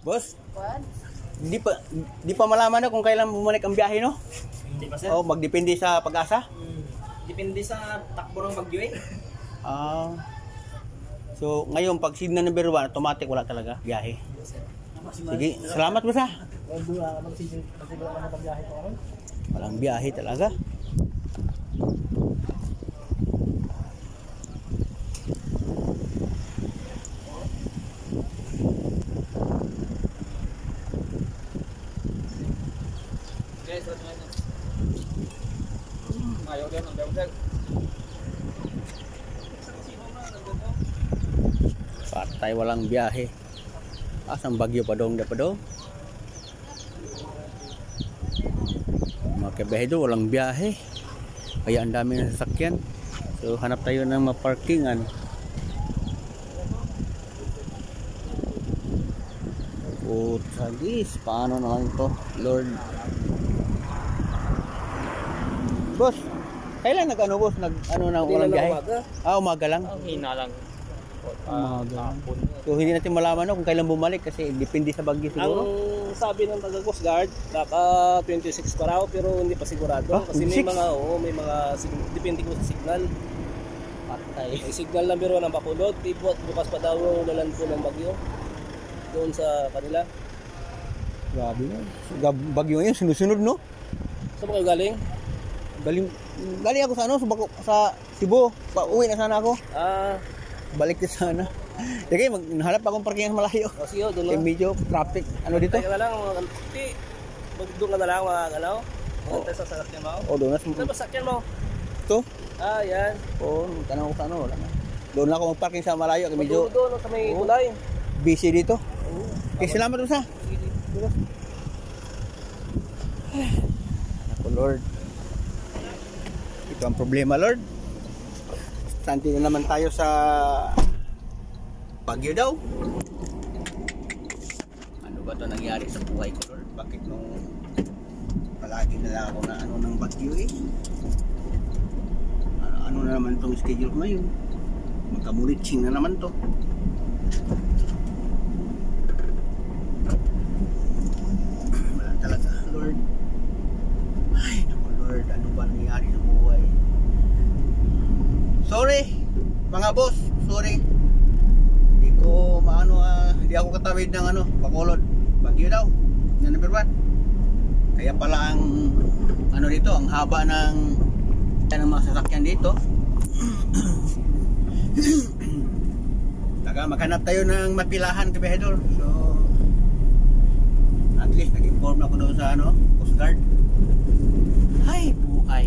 Boss, What? di pa malaman na kung kailan bumalik ang biyahe, no? Hindi pa sir. Oh, magdepende sa pag-asa. Depende sa takbo ng bagyo eh. Ah. So, ngayon pag signal number 1, automatic wala talaga biyahe. Sige, salamat boss ha. Walang biyahe talaga. Ayaw din ang dawdag. Patay walang biyahe. Asang bagyo pa dong, Mga biyahe doon, walang biyahe. Kaya ang dami ng sasakyan. So hanap tayo ng maparkingan. Putagis, paano na lang ito, Lord? Boss, kailan nag-ano boss? Nag-ano na walang biyahe? Umaga lang. Ang hina lang. Umaga. So hindi natin malaman no, kung kailan bumalik kasi depende sa bagyo siguro. Ang sabi ng taga Coast Guard, naka 26 pa raw pero hindi pa sigurado kasi may 26? mga depende ko sa signal. Patay. May signal number 1 ang Bacolod, pivot bukas pa daw yung lalandfall ng bagyo doon sa kanila. Grabe no. Bagyo ngayon sunod-sunod no. Saan ba kayo galing? Galing ako sa ano sa Cebu. Pauwi na sana ako. Balik na sana. Sige, maghanap akong parking sa malayo. O sige, doon Kaya lang. medyo traffic. Ano dito? Tayo na lang, doon ka na lang mga galaw. Magantay sa sasakyan mo. O, doon na. Saan ba sasakyan mo? Ito? Yan. O, tanong ko sa ano. Wala na. Doon lang ako magparking sa malayo. Kaya medyo Doon sa may kulay. busy dito. Okay, salamat mo sa. Ako, Lord. Ito ang problema, Lord. Santi na naman tayo sa bagyo daw. Ano ba ito nangyari sa buhay ko, Lord? Bakit nung palagi na lang ako na ano ng bagyo eh? Ano na naman itong schedule ko ngayon? Magkamulitsing na naman to. Wala talaga, Lord. Ay, naku Lord, ano ba nangyari sa buhay? Sorry, mga boss, sorry. Hindi ko maano, hindi ako katawid ng ano, Bacolod. Bagyo daw, na number 1. Kaya pala ang ano dito, ang haba ng mga sasakyan dito. Taga maghanap tayo ng mapilahan kabehedor. So at least nag-inform ako doon sa ano, Coast Guard. Ay, buhay.